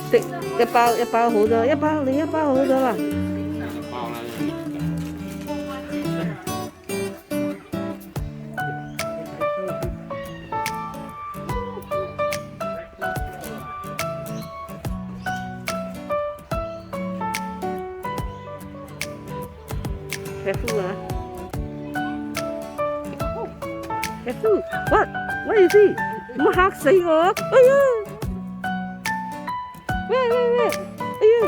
滴一包好多，一包你一包好多啦。Careful 啊 ！Careful！ What is it？ 唔好嚇死我！哎呀！喂！哎呀！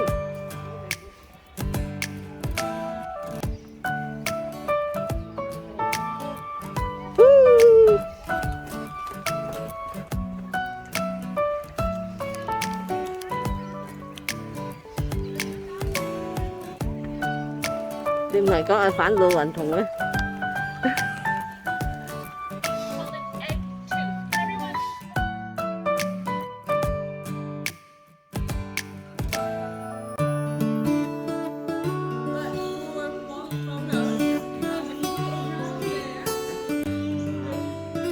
你唔係講係反老還童咩？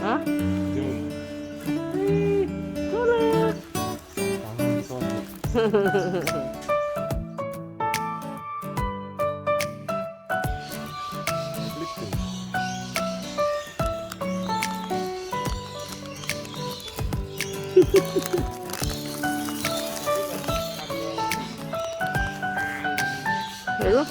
啊？過嚟！係咯，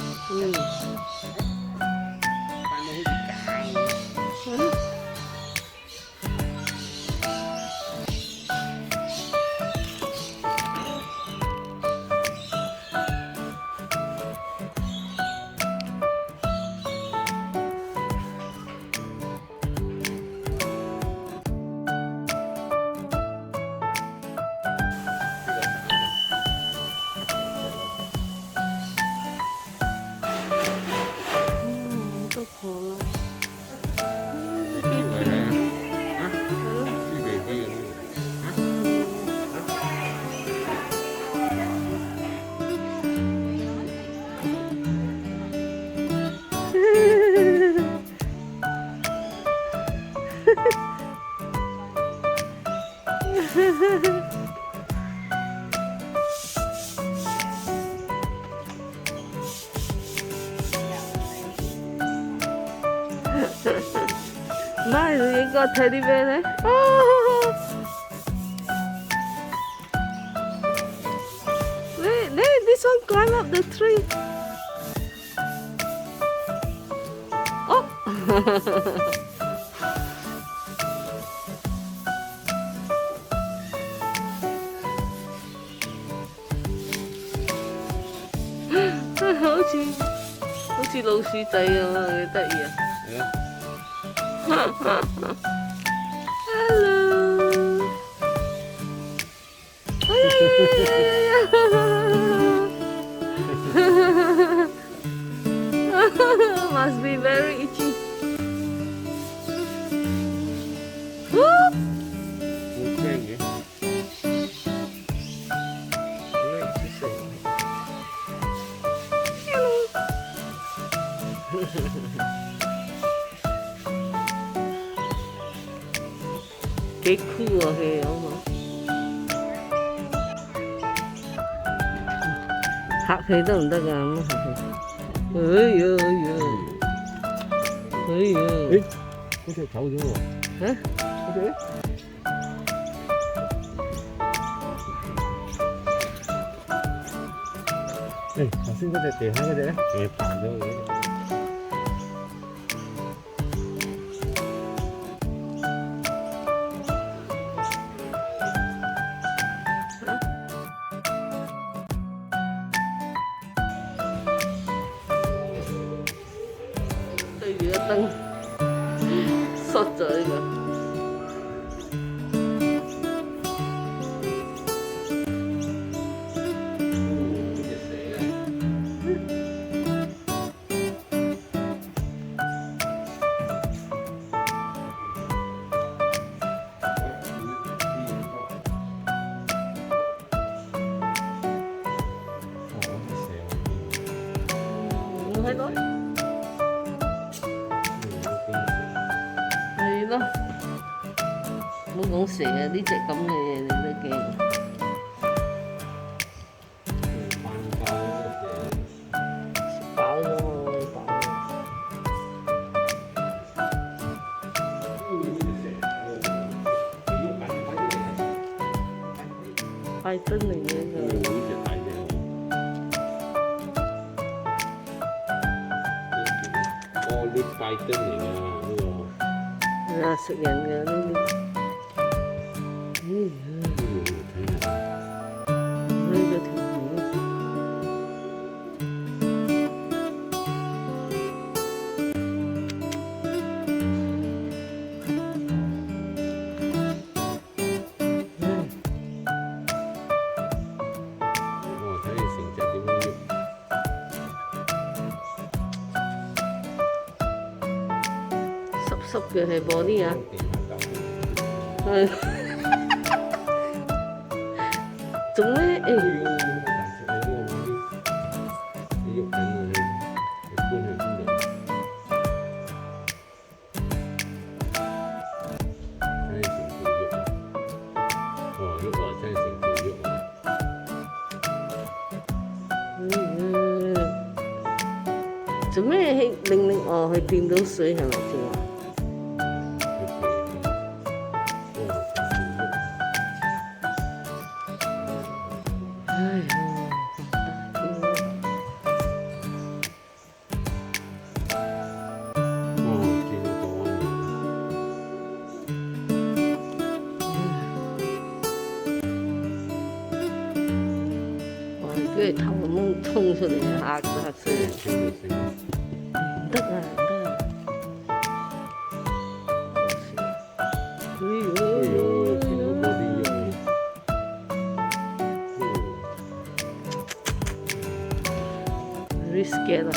媽，你應該睇啲咩咧？This one climb up the tree. Oh!好似老鼠仔咁啊，幾得意啊！ Hello. Must be very itchy. Qué cool係啊嘛，嚇佢得唔得㗎？咁嚇佢，嗰隻走咗喎。嚇？嗰隻咧？頭先嗰隻地下嗰隻咧，佢爬咗嘅。 對住個燈，塞咗呢個。係咯，係咯，唔好講蛇啊！呢隻咁嘅嘢你都驚。飽咗我飽。拜登嚟嘅就。啲拜登嚟㗎呢個。係啊，食人嘅呢啲。呢個條魚。睇你成隻點樣喐。濕嘅係播啲啊，係做咩？做咩令我去掂到水係咪先啊？跟住頭咁衝出嚟嚇死人！唔得啊！very scared 啊！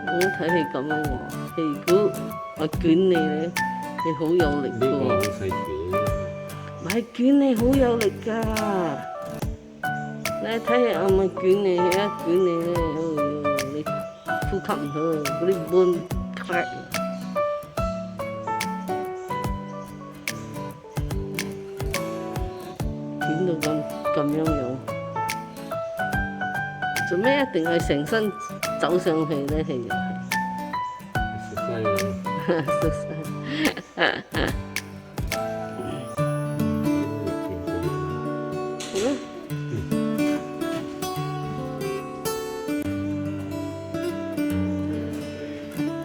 我睇戲咁樣喎，如果我捲你咧，你好有力㗎喎。呢個好細捲。唔係捲你好有力㗎，你睇下我咪捲你一捲你咧，你呼吸唔到，嗰啲 bone crack。捲到咁樣，做咩一定係成身走上去咧？係又係。食晒啦！食晒。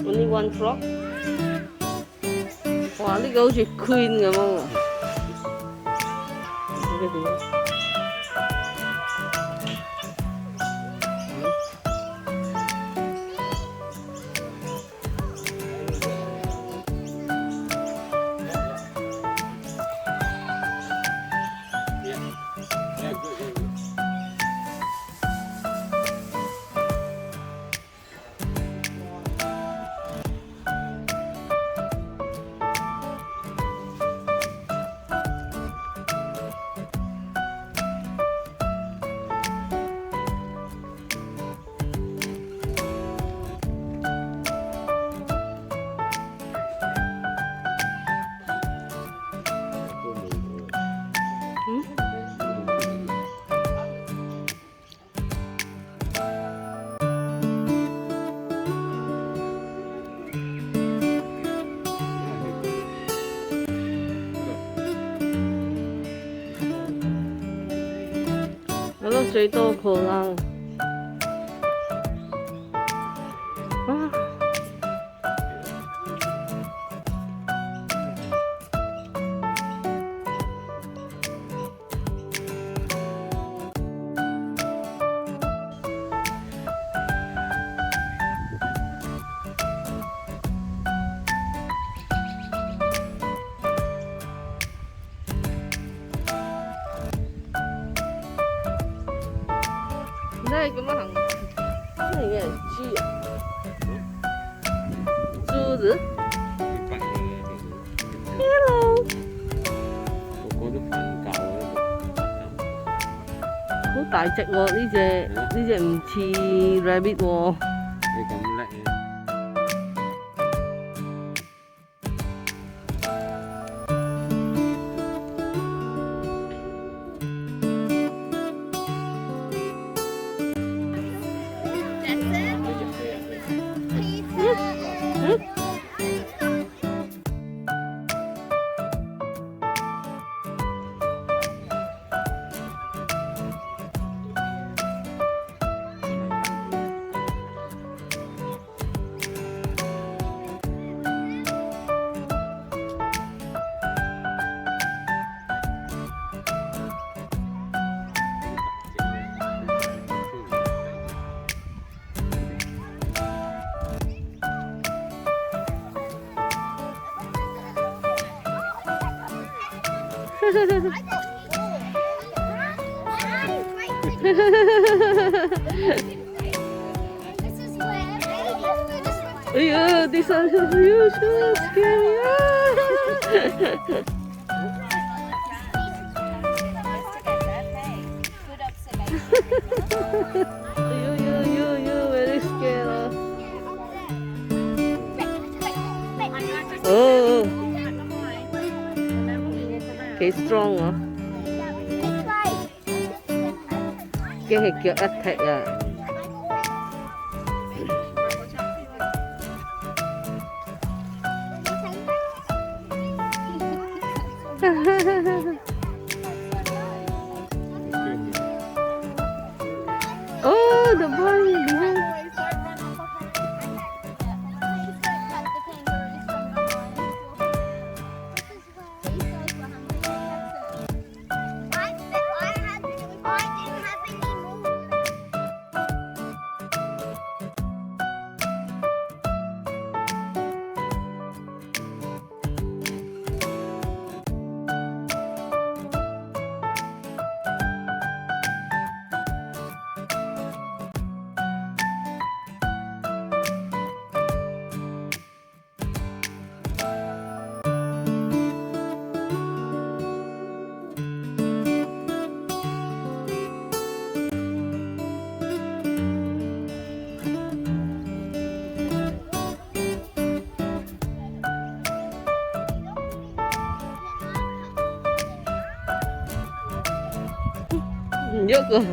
Only one frog。哇！呢個好似 Queen 咁啊！呢個點？我都最多個啦。哇！你咁樣行，呢個係豬啊，豬子。Hello。個個都瞓覺啊！好大隻喎，呢隻唔似 rabbit 喎。你咁叻嘅。哎呀，啲山上好scary 啊！very scary 啊！哦，幾 strong 啊！驚係腳一踢啊！Oh, the boy behind. Không nhức rồi.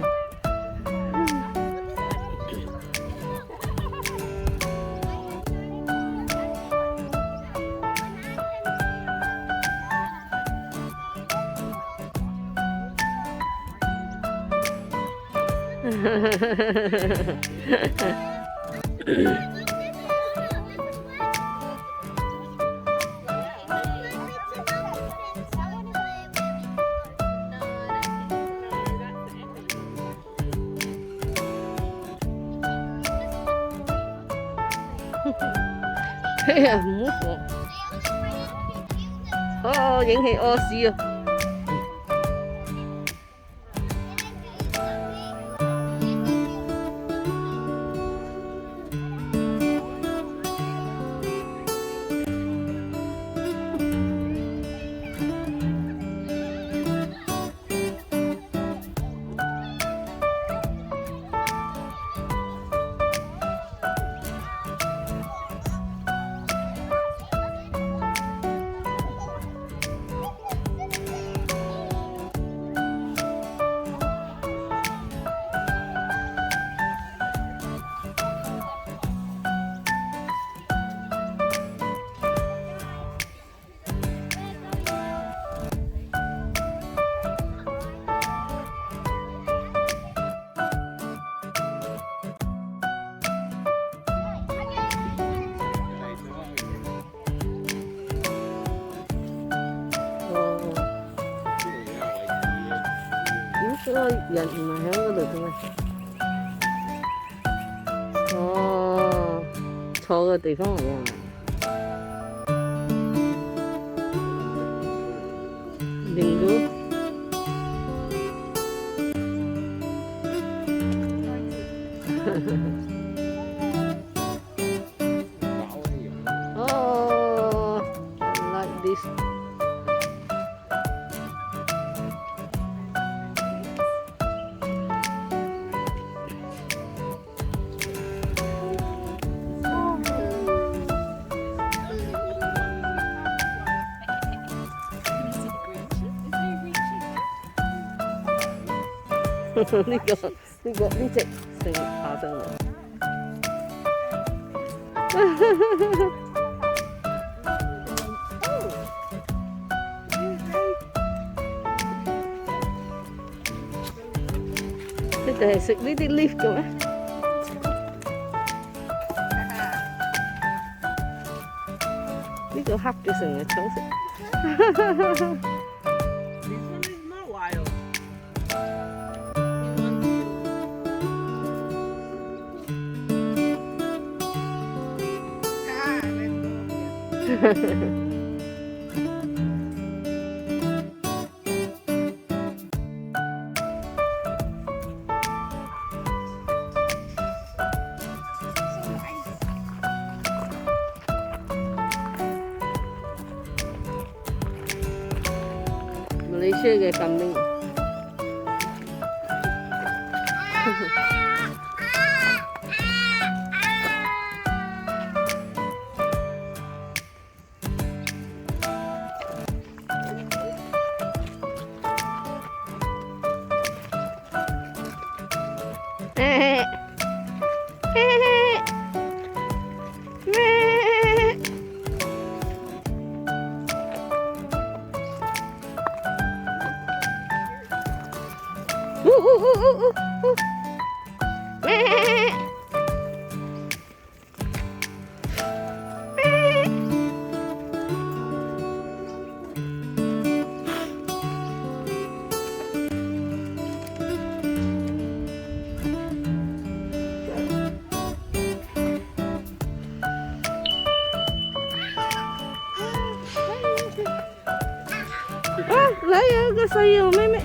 À, mút rồi.影起屙屎啊！嗰個人唔係喺嗰度嘅咩？哦，坐嘅地方嚟嘅。Minggu. Oh, like this. 呢隻成爬上嚟。你哋係食呢啲 leaf 嘅咩？呢個黑嘅成日想食。Malaysia嘅kambing。嚟啊！個細路妹妹。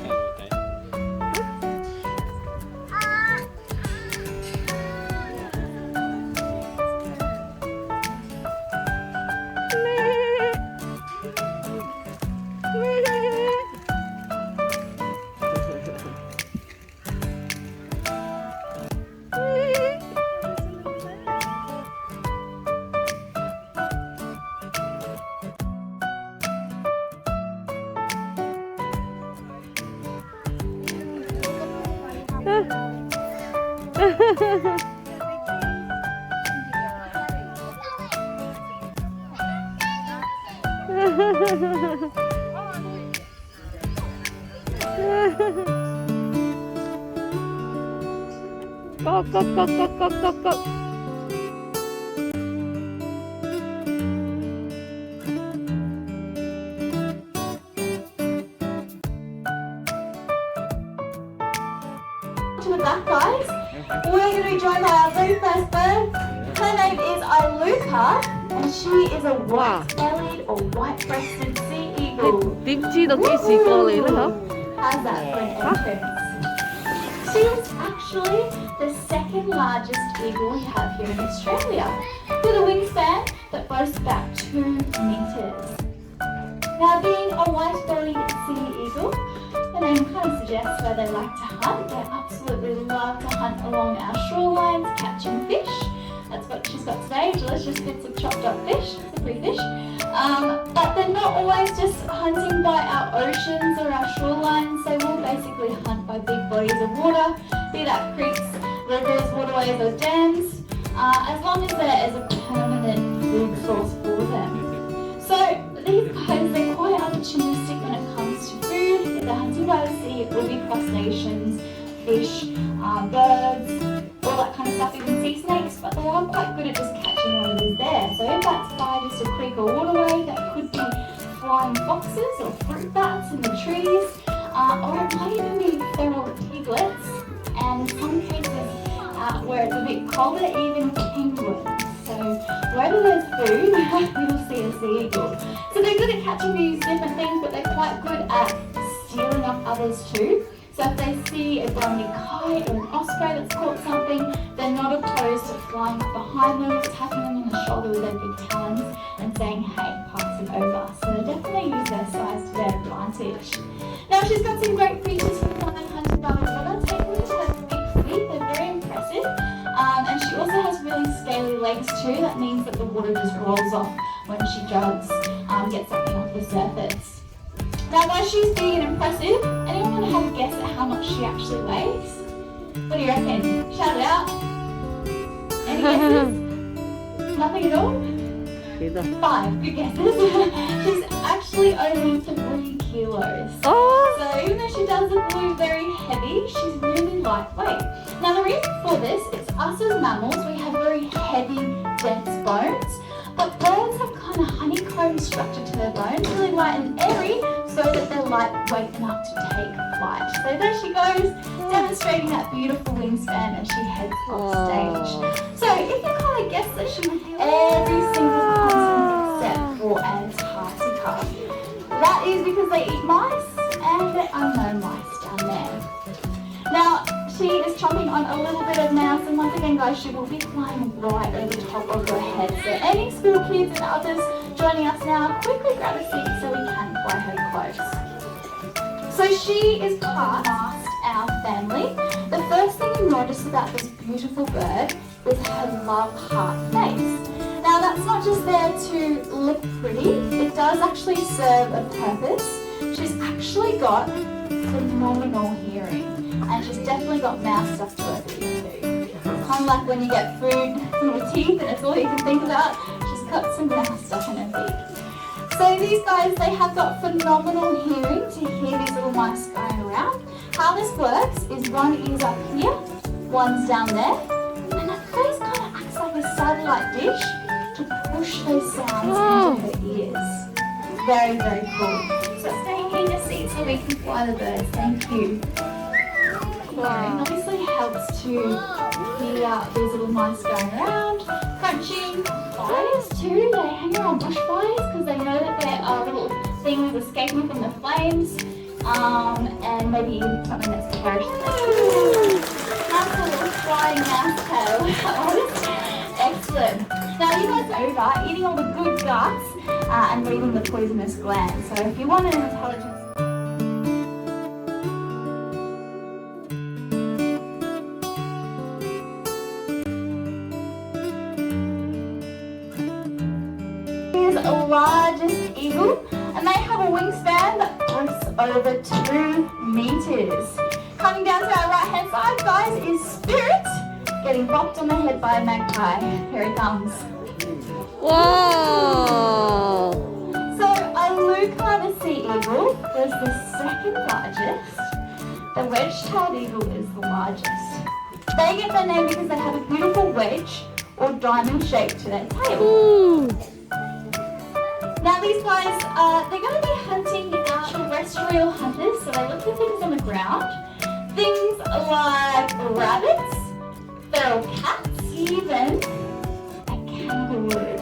Go. With that, guys, we're going to be joined by our very first bird. Her name is Iluka, and she is a white-bellied or white-breasted sea eagle. 點知道幾時過嚟咧？嗬 How's that for an entrance? She is actually the second largest eagle we have here in Australia, with a wingspan that boasts about 2 metres. Now, being a white-bellied sea eagle, the name kind of suggests where they like to hunt. They absolutely love to hunt along our shorelines, catching fish. That's what she's got today, delicious bits of chopped up fish, some free fish. But they're not always just hunting by our oceans or our shorelines. They will basically hunt by big bodies of water, be that creeks, rivers, waterways or dams, as long as there is a permanent food source for them. So these guys, they're quite opportunistic when it comes to food. If they're hunting by the sea, it will be crustaceans, fish, birds, all that kind of stuff, even sea snakes, but they are quite good at just catching what is there. So if that's by just a creek or waterway, that could be flying foxes or fruit bats in the trees, or it might even be feral piglets, and in some cases where it's a bit colder, even penguins. So wherever there's food, you'll see a sea eagle. So they're good at catching these different things, but they're quite good at stealing off others too. So if they see a brownie kite or an osprey that's caught something, they're not opposed to flying up behind them, tapping them on the shoulder with their big talons and saying, hey, pass it over. So they definitely use their size to their advantage. Now she's got some great features for flying hunting by the water. Take a look at her big feet, they're very impressive. And she also has really scaly legs too. That means that the water just rolls off when she jogs, gets something off the surface. Now, while she's big and impressive, anyone want to have a guess at how much she actually weighs? What do you reckon? Shout it out. Any guesses? Nothing at all? 幾多？ 5. Good guesses. She's actually only 3 kilos. 哦， So even though she does look very heavy, she's really lightweight. Now the reason for this is us as mammals, we have very heavy, dense bones. But birds have kind of honeycomb structure to their bones, really light and airy, so that they're lightweight enough to take flight. So there she goes, demonstrating that beautiful wingspan as she heads off stage. So if you kind of guess that she has every single consonant except for Antarctica, that is because they eat mice, and there are no mice down there. Now, she is chomping on a little bit of mouse, and once again, guys, she will be flying right over the top of your head. So any school kids and others joining us now, quickly grab a seat so we can fly her close. So she is past our family. The first thing you notice about this beautiful bird is her love heart face. Now, that's not just there to look pretty, it does actually serve a purpose. She's actually got phenomenal hearing. And she's definitely got mouth stuff to her teeth too. Kind of like when you get food in your teeth and it's all you can think about. She's got some mouth stuff in her teeth. So these guys, they have got phenomenal hearing to hear these little mice going around. How this works is one ear's up here, one's down there, and that face kind of acts like a satellite dish to push those sounds into her ears. Very, very cool. So stay in your seat so we can fly the birds. Thank you. It obviously helps to hear these little mice going around, crunching. Fires too, they hang around bushfires because they know that there are little things escaping from the flames, and maybe even something that's perished. That's a little flying mouse tail. Excellent. Now you guys are over eating all the good guts and leaving the poisonous glands. So if you want an intelligence largest eagle, and they have a wingspan that boasts over 2 meters. Coming down to our right hand side, guys, is Spirit getting bopped on the head by a magpie. Here it comes. Wow! So a Lucana sea eagle is the second largest. The wedge-tailed eagle is the largest. They get their name because they have a beautiful wedge or diamond shape to their tail. Ooh. Now these guys, they're going to be hunting terrestrial hunters, so they look for things on the ground. Things like rabbits, feral cats, even a kangaroo.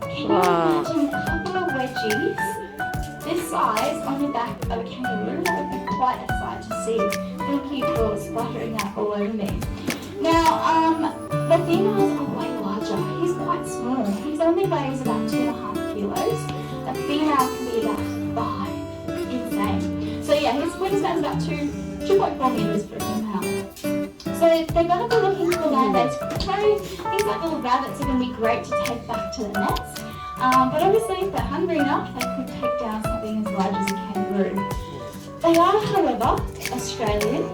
Can you imagine a couple of wedgies this size on the back of a kangaroo? That would be quite a sight to see. Thank you for splattering that all over me. Now, the females are way larger. He's quite small. He only weighs about 2.5 kilos. A female can be about 5. Insane. So yeah, his wingspan's about 2.4 meters for a female. So they're going to be looking for land-based prey. Things like little rabbits are going to be great to take back to the nest. But obviously, if they're hungry enough, they could take down something as large as a kangaroo. They are, however, Australian.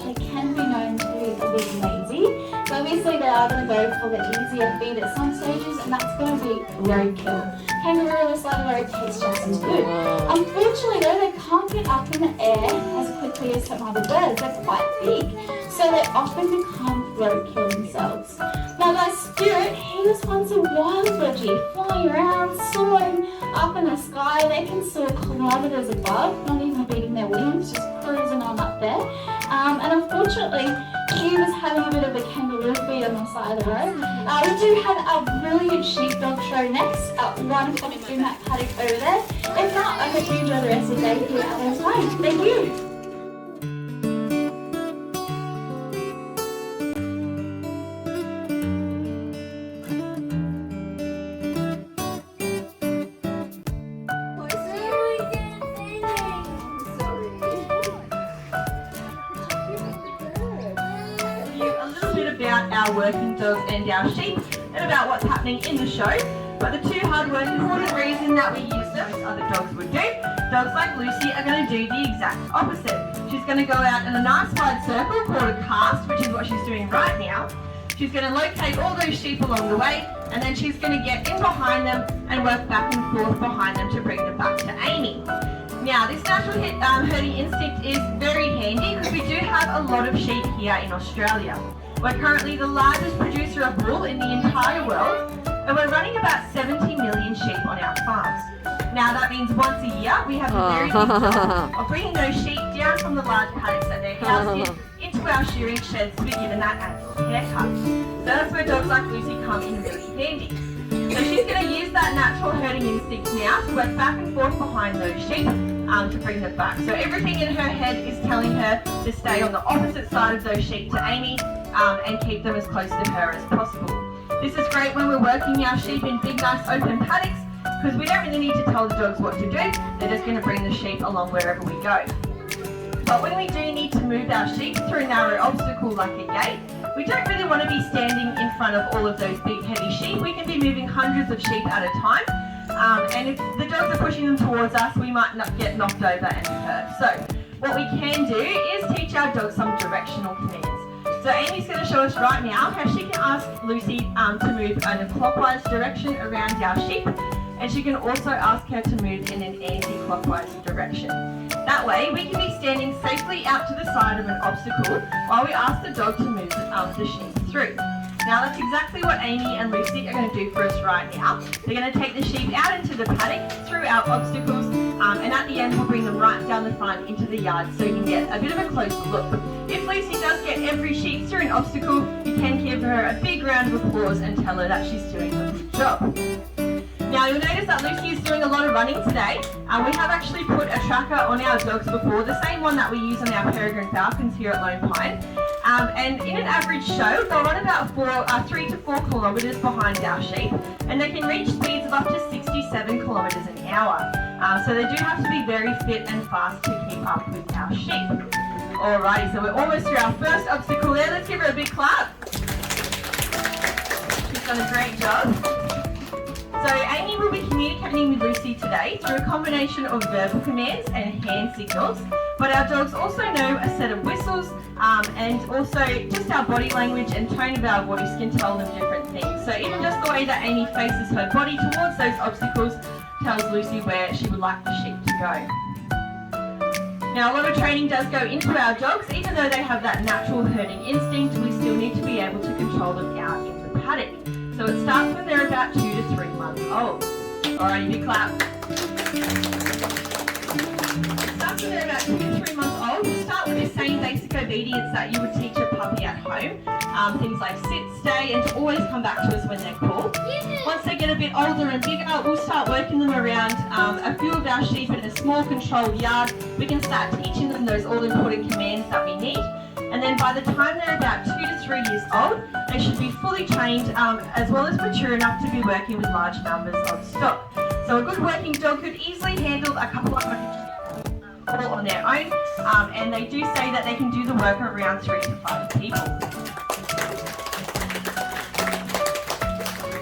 They can be known to be a bit lazy. So obviously they are going to go for the easier feed at some stages, and that's going to be roadkill. Kangaroo or slightly road tastes just as good. Unfortunately though, they can't get up in the air as quickly as some other birds. They're quite big, so they often become roadkill themselves. Now guys, Spirit, he was once a wild budgie, flying around, soaring up in the sky. They can soar kilometres above, not even beating their wings, just cruising on up there. And unfortunately, he was having a bit of a kangaroo feed on the side of the road. We do have our brilliant sheepdog show next at 1 o'clock through that paddock over there. If not, I hope you enjoy the rest of the day here at our time. Thank you. About our working dogs and our sheep and about what's happening in the show. But the two hard workers, the reason that we use them, as other dogs would do, dogs like Lucy are going to do the exact opposite. She's going to go out in a nice wide circle called a cast, which is what she's doing right now. She's going to locate all those sheep along the way, and then she's going to get in behind them and work back and forth behind them to bring them back to Amy. Now, this natural herding instinct is very handy because we do have a lot of sheep here in Australia. We're currently the largest producer of wool in the entire world, and we're running about 70 million sheep on our farms. Now, that means once a year we have the very big job of bringing those sheep down from the large paddocks that they're housed in into our shearing sheds to be given that annual haircut. So that's where dogs like Lucy come in really handy. So she's going to use that natural herding instinct now to work back and forth behind those sheep to bring them back. So everything in her head is telling her to stay on the opposite side of those sheep to Amy and keep them as close to her as possible. This is great when we're working our sheep in big, nice open paddocks because we don't really need to tell the dogs what to do. They're just going to bring the sheep along wherever we go. But when we do need to move our sheep through a narrow obstacle like a gate, we don't really want to be standing in front of all of those big heavy sheep. We can be moving hundreds of sheep at a time. And if the dogs are pushing them towards us, we might not get knocked over and hurt. So what we can do is teach our dogs some directional commands. So Amy's going to show us right now how she can ask Lucy to move in a clockwise direction around our sheep, and she can also ask her to move in an anti-clockwise direction. That way we can be standing safely out to the side of an obstacle while we ask the dog to move the sheep through. Now that's exactly what Amy and Lucy are going to do for us right now. They're going to take the sheep out into the paddock through our obstacles, and at the end we'll bring them right down the front into the yard so you can get a bit of a closer look. If Lucy does get every sheep through an obstacle, you can give her a big round of applause and tell her that she's doing a good job. Now you'll notice that Lucy is doing a lot of running today. We have actually put a tracker on our dogs before, the same one that we use on our peregrine falcons here at Lone Pine. And in an average show, they'll run about 3 to 4 kilometres behind our sheep, and they can reach speeds of up to 67 kilometres an hour. So they do have to be very fit and fast to keep up with our sheep. Alrighty, so we're almost through our first obstacle there. Let's give her a big clap. She's done a great job. So Amy will be communicating with Lucy today through a combination of verbal commands and hand signals, but our dogs also know a set of whistles and also just our body language and tone of our voice can tell them different things. So even just the way that Amy faces her body towards those obstacles tells Lucy where she would like the sheep to go. Now a lot of training does go into our dogs. Even though they have that natural herding instinct, we still need to be able to control them out in the paddock. So it starts when they're about 2 to 3 months old. Alrighty, big clap. It starts when they're about 2 to 3 months old. We'll start with the same basic obedience that you would teach a puppy at home. Things like sit, stay, and to always come back to us when they're called. Once they get a bit older and bigger, we'll start working them around a few of our sheep in a small controlled yard. We can start teaching them those all-important commands that we need. And then by the time they're about 2 to 3 years old, they should be fully trained as well as mature enough to be working with large numbers of stock. So a good working dog could easily handle a couple of hundred all on their own, and they do say that they can do the work around 3 to 5 people.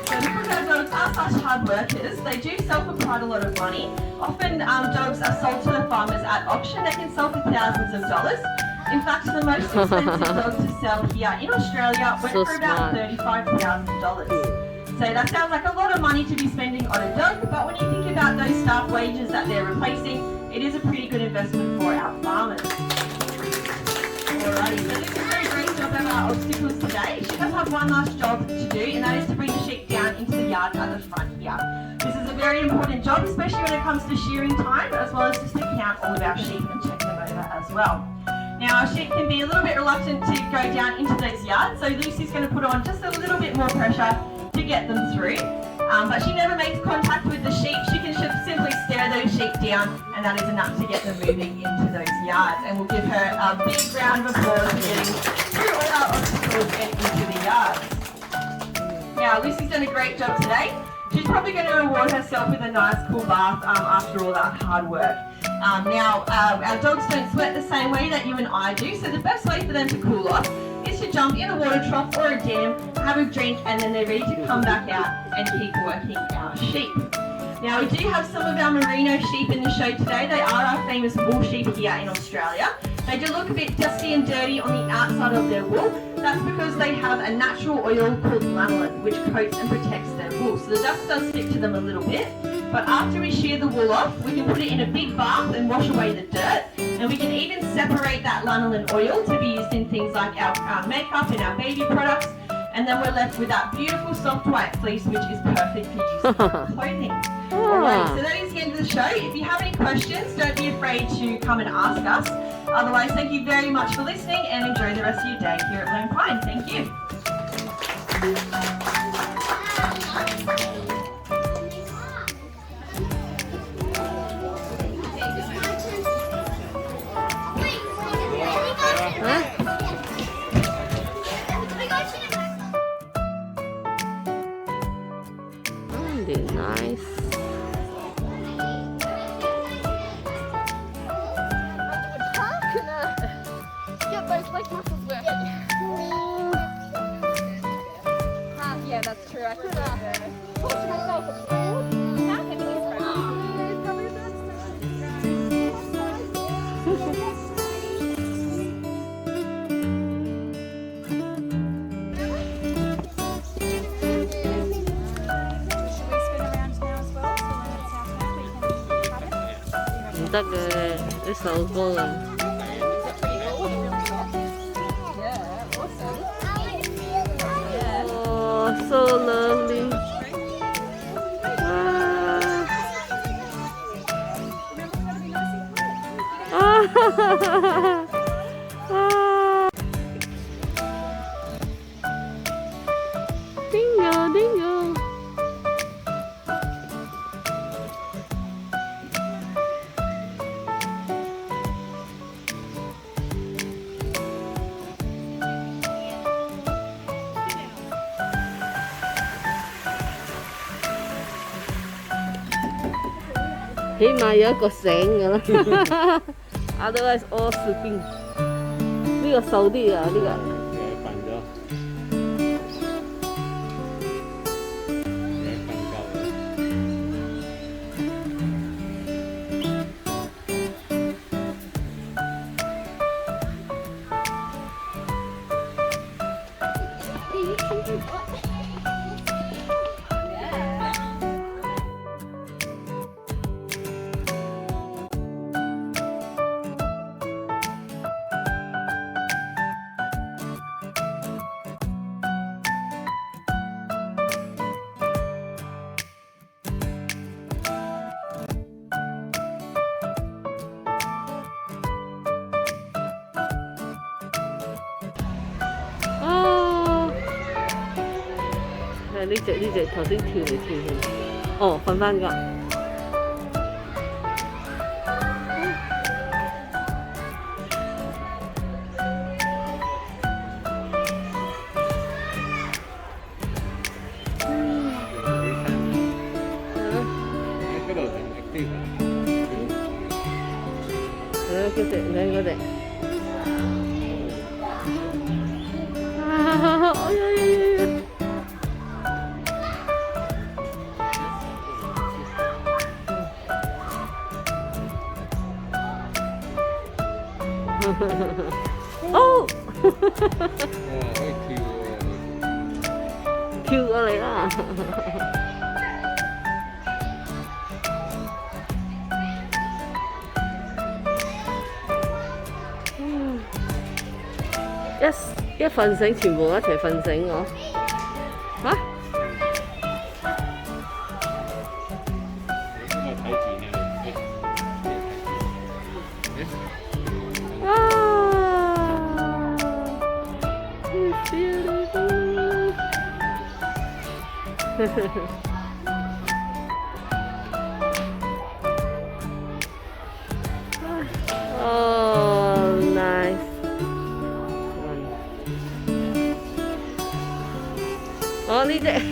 So because our dogs are such hard workers, they do sell for quite a lot of money. Often dogs are sold to the farmers at auction. They can sell for thousands of dollars. In fact, the most expensive dog to sell here in Australia went for about $35,000. So that sounds like a lot of money to be spending on a dog, but when you think about those staff wages that they're replacing, it is a pretty good investment for our farmers. Alrighty, so Lucy's done a great job of our obstacles today. She does have one last job to do, and that is to bring the sheep down into the yard at the front here. This is a very important job, especially when it comes to shearing time, as well as just to count all of our sheep and check them over as well. Now our sheep can be a little bit reluctant to go down into those yards, so Lucy's going to put on just a little bit more pressure to get them through. But she never makes contact with the sheep. She can simply stare those sheep down, and that is enough to get them moving into those yards. And we'll give her a big round of applause for getting through all our obstacles and into the yards. Now Lucy's done a great job today. She's probably going to reward herself with a nice cool bath after all that hard work. Now, our dogs don't sweat the same way that you and I do, so the best way for them to cool off is to jump in a water trough or a dam, have a drink, and then they're ready to come back out and keep working our sheep. Now we do have some of our Merino sheep in the show today. They are our famous wool sheep here in Australia. They do look a bit dusty and dirty on the outside of their wool. That's because they have a natural oil called lanolin, which coats and protects their wool. So the dust does stick to them a little bit. But after we shear the wool off, we can put it in a big bath and wash away the dirt. And we can even separate that lanolin oil to be used in things like our makeup and our baby products. And then we're left with that beautiful soft white fleece, which is perfect for use in clothing. Alright, so that is the end of the show. If you have any questions, don't be afraid to come and ask us. Otherwise, thank you very much for listening and enjoy the rest of your day here at Lone Pine. Thank you. Nice. Get those leg muscles working. Yeah, that's true. I could talk to myself at school. Now can you唔得嘅，啲手歌咁。Oh, so lovely. Dingo, dingo.起碼有一個醒嘅啦，otherwise all sleeping。呢個瘦啲啊，呢個。瞓咗。呢隻頭先跳嚟跳去，哦，瞓翻㗎。嗰隻，你嗰隻。哦，可以跳過嚟啦！一瞓醒，全部一齊瞓醒我。嚇？Oh, nice. Oh, need it.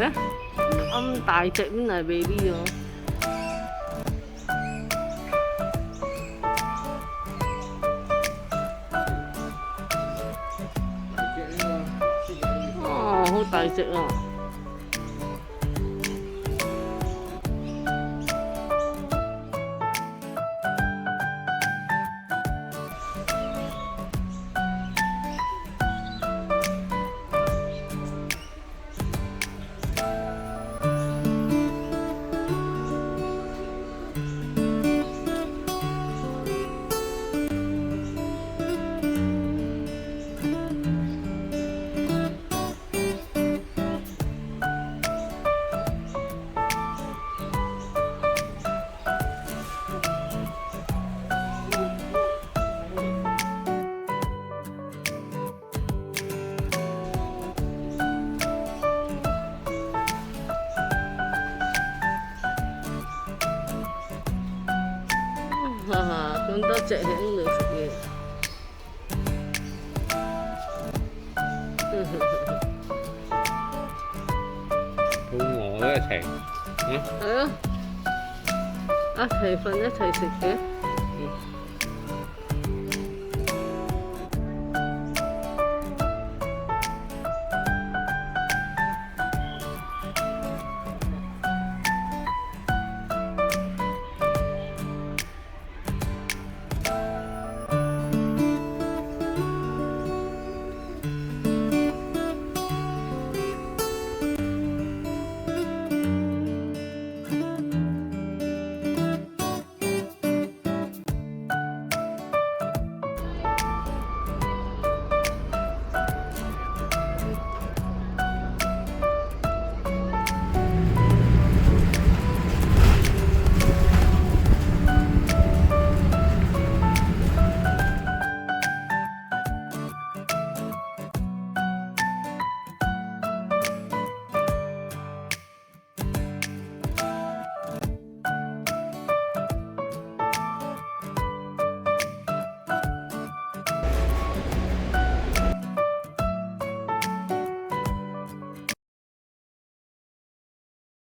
咧，咁大隻咁嚟 baby 喎。哦，好大隻啊！咁多隻喺度食嘢。肚餓都一齊，係啊，一齊瞓一齊食嘅。